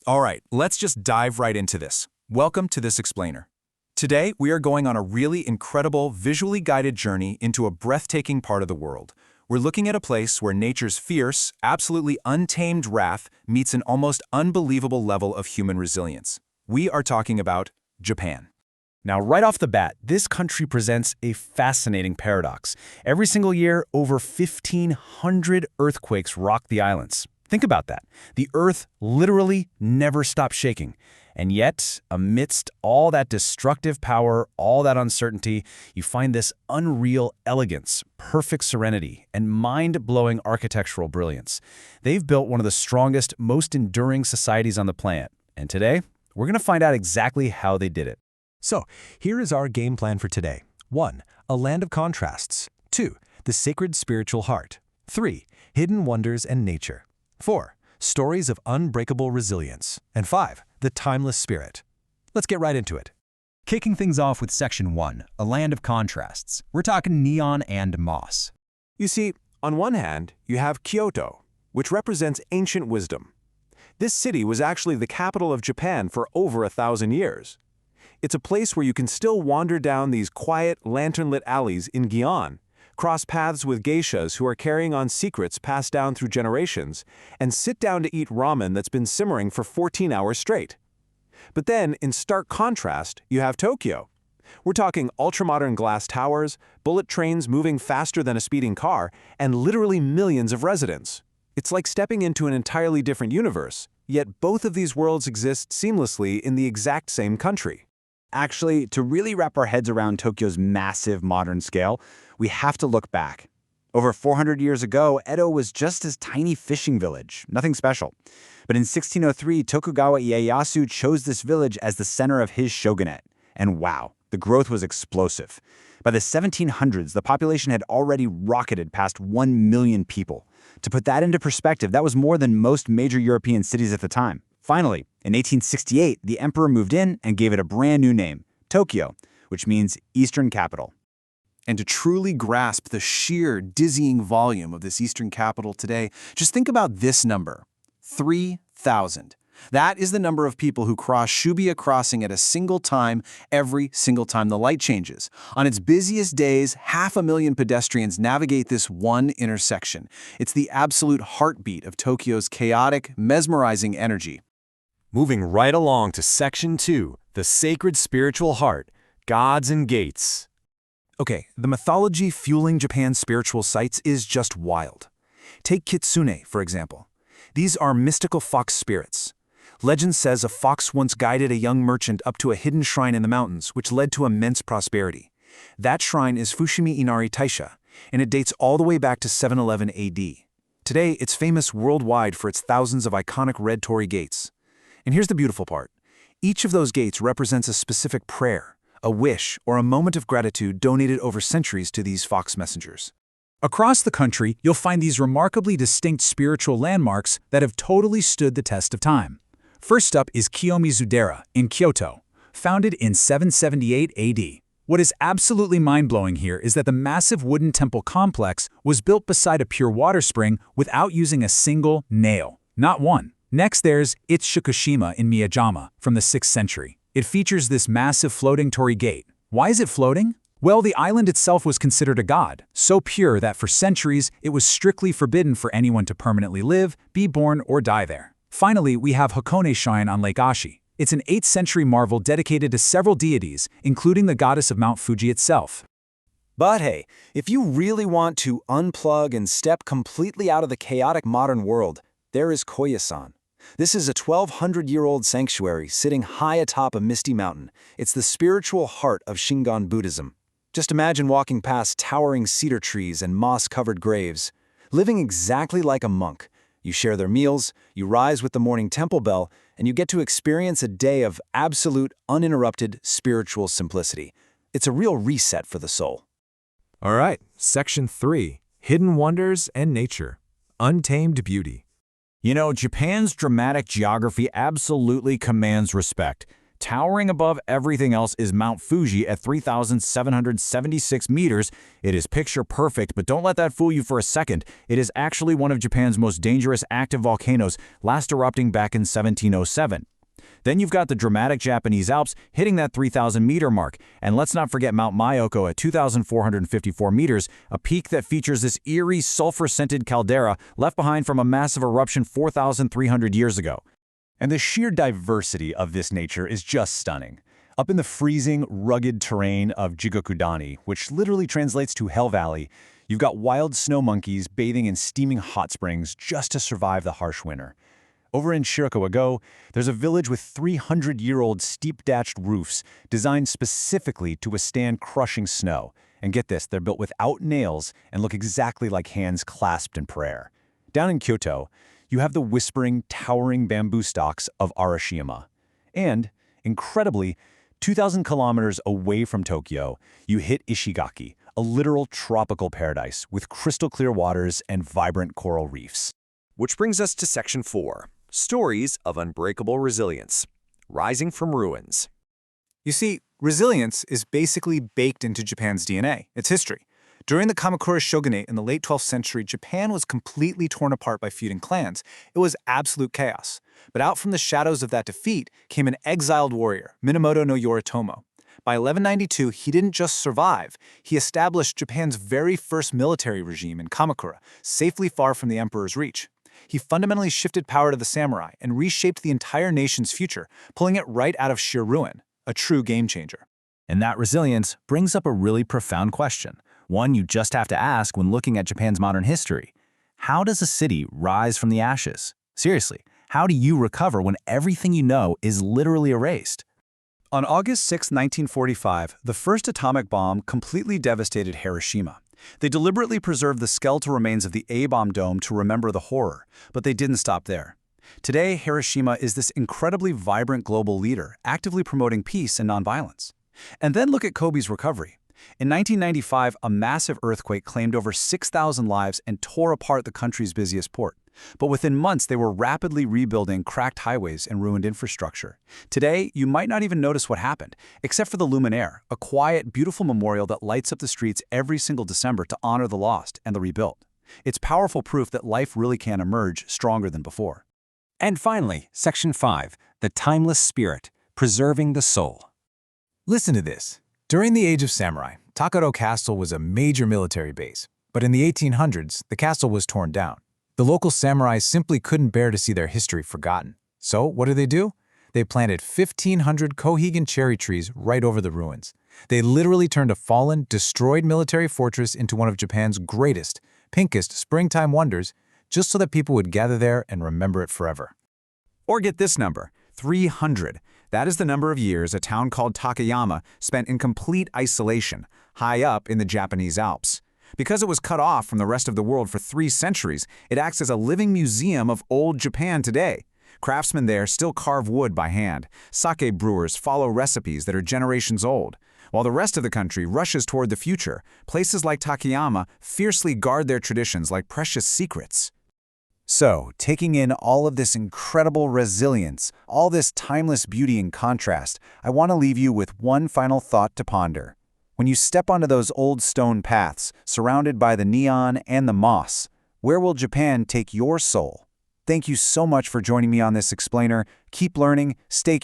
All right, let's just dive right into this. Welcome to This Explainer. Today, we are going on a really incredible, visually guided journey into a breathtaking part of the world. We're looking at a place where nature's fierce, absolutely untamed wrath meets an almost unbelievable level of human resilience. We are talking about Japan. Now, right off the bat, this country presents a fascinating paradox. Every single year, over 1,500 earthquakes rock the islands. Think about that. The earth literally never stops shaking. And yet, amidst all that destructive power, all that uncertainty, you find this unreal elegance, perfect serenity, and mind-blowing architectural brilliance. They've built one of the strongest, most enduring societies on the planet. And today, we're going to find out exactly how they did it. So, here is our game plan for today. 1. A land of contrasts. 2. The sacred spiritual heart. 3. Hidden wonders and nature. 4. Stories of unbreakable resilience. And 5. The timeless spirit. Let's get right into it. Kicking things off with Section 1, a land of contrasts. We're talking neon and moss. You see, on one hand, you have Kyoto, which represents ancient wisdom. This city was actually the capital of Japan for over 1,000 years. It's a place where you can still wander down these quiet, lantern-lit alleys in Gion, cross paths with geishas who are carrying on secrets passed down through generations, and sit down to eat ramen that's been simmering for 14 hours straight. But then, in stark contrast, you have Tokyo. We're talking ultramodern glass towers, bullet trains moving faster than a speeding car, and literally millions of residents. It's like stepping into an entirely different universe, yet both of these worlds exist seamlessly in the exact same country. Actually, to really wrap our heads around Tokyo's massive modern scale, we have to look back. Over 400 years ago, Edo was just this tiny fishing village, nothing special. But in 1603, Tokugawa Ieyasu chose this village as the center of his shogunate. And wow, the growth was explosive. By the 1700s, the population had already rocketed past 1 million people. To put that into perspective, that was more than most major European cities at the time. Finally, in 1868, the emperor moved in and gave it a brand new name, Tokyo, which means Eastern Capital. And to truly grasp the sheer, dizzying volume of this eastern capital today, just think about this number, 3,000. That is the number of people who cross Shibuya Crossing at a single time every single time the light changes. On its busiest days, 500,000 pedestrians navigate this one intersection. It's the absolute heartbeat of Tokyo's chaotic, mesmerizing energy. Moving right along to Section 2, the sacred spiritual heart, gods and gates. Okay, the mythology fueling Japan's spiritual sites is just wild. Take Kitsune, for example. These are mystical fox spirits. Legend says a fox once guided a young merchant up to a hidden shrine in the mountains, which led to immense prosperity. That shrine is Fushimi Inari Taisha, and it dates all the way back to 711 AD. Today, it's famous worldwide for its thousands of iconic red torii gates. And here's the beautiful part. Each of those gates represents a specific prayer, a wish, or a moment of gratitude donated over centuries to these fox messengers. Across the country, you'll find these remarkably distinct spiritual landmarks that have totally stood the test of time. First up is Kiyomizu-dera in Kyoto, founded in 778 AD. What is absolutely mind-blowing here is that the massive wooden temple complex was built beside a pure water spring without using a single nail, not one. Next, there's Itsukushima in Miyajima from the 6th century. It features this massive floating torii gate. Why is it floating? Well, the island itself was considered a god, so pure that for centuries it was strictly forbidden for anyone to permanently live, be born, or die there. Finally, we have Hakone Shrine on Lake Ashi. It's an 8th century marvel dedicated to several deities, including the goddess of Mount Fuji itself. But hey, if you really want to unplug and step completely out of the chaotic modern world, there is Koyasan. This is a 1,200-year-old sanctuary sitting high atop a misty mountain. It's the spiritual heart of Shingon Buddhism. Just imagine walking past towering cedar trees and moss-covered graves. Living exactly like a monk, you share their meals, you rise with the morning temple bell, and you get to experience a day of absolute, uninterrupted spiritual simplicity. It's a real reset for the soul. All right, Section 3, hidden wonders and nature, untamed beauty. You know, Japan's dramatic geography absolutely commands respect. Towering above everything else is Mount Fuji at 3,776 meters. It is picture perfect, but don't let that fool you for a second. It is actually one of Japan's most dangerous active volcanoes, last erupting back in 1707. Then you've got the dramatic Japanese Alps hitting that 3,000-meter mark. And let's not forget Mount Myoko at 2,454 meters, a peak that features this eerie sulfur-scented caldera left behind from a massive eruption 4,300 years ago. And the sheer diversity of this nature is just stunning. Up in the freezing, rugged terrain of Jigokudani, which literally translates to Hell Valley, you've got wild snow monkeys bathing in steaming hot springs just to survive the harsh winter. Over in Shirakawa-go, there's a village with 300-year-old steep-thatched roofs designed specifically to withstand crushing snow. And get this, they're built without nails and look exactly like hands clasped in prayer. Down in Kyoto, you have the whispering, towering bamboo stalks of Arashiyama. And, incredibly, 2,000 kilometers away from Tokyo, you hit Ishigaki, a literal tropical paradise with crystal-clear waters and vibrant coral reefs. Which brings us to Section 4. Stories of Unbreakable Resilience, Rising from Ruins. You see, resilience is basically baked into Japan's DNA, its history. During the Kamakura shogunate in the late 12th century, Japan was completely torn apart by feuding clans. It was absolute chaos. But out from the shadows of that defeat came an exiled warrior, Minamoto no Yoritomo. By 1192, he didn't just survive, he established Japan's very first military regime in Kamakura, safely far from the emperor's reach. He fundamentally shifted power to the samurai and reshaped the entire nation's future, pulling it right out of sheer ruin, a true game-changer. And that resilience brings up a really profound question, one you just have to ask when looking at Japan's modern history. How does a city rise from the ashes? Seriously, how do you recover when everything you know is literally erased? On August 6, 1945, the first atomic bomb completely devastated Hiroshima. They deliberately preserved the skeletal remains of the A-bomb dome to remember the horror, but they didn't stop there. Today, Hiroshima is this incredibly vibrant global leader, actively promoting peace and nonviolence. And then look at Kobe's recovery. In 1995, a massive earthquake claimed over 6,000 lives and tore apart the country's busiest port. But within months, they were rapidly rebuilding cracked highways and ruined infrastructure. Today, you might not even notice what happened, except for the Luminaire, a quiet, beautiful memorial that lights up the streets every single December to honor the lost and the rebuilt. It's powerful proof that life really can emerge stronger than before. And finally, Section 5, the timeless spirit, preserving the soul. Listen to this. During the Age of Samurai, Takaro Castle was a major military base. But in the 1800s, the castle was torn down. The local samurai simply couldn't bear to see their history forgotten. So what do? They planted 1,500 Kohigan cherry trees right over the ruins. They literally turned a fallen, destroyed military fortress into one of Japan's greatest, pinkest springtime wonders, just so that people would gather there and remember it forever. Or get this number, 300. That is the number of years a town called Takayama spent in complete isolation, high up in the Japanese Alps. Because it was cut off from the rest of the world for 3 centuries, it acts as a living museum of old Japan today. Craftsmen there still carve wood by hand. Sake brewers follow recipes that are generations old. While the rest of the country rushes toward the future, places like Takayama fiercely guard their traditions like precious secrets. So, taking in all of this incredible resilience, all this timeless beauty and contrast, I want to leave you with one final thought to ponder. When you step onto those old stone paths, surrounded by the neon and the moss, where will Japan take your soul? Thank you so much for joining me on this explainer. Keep learning, stay curious.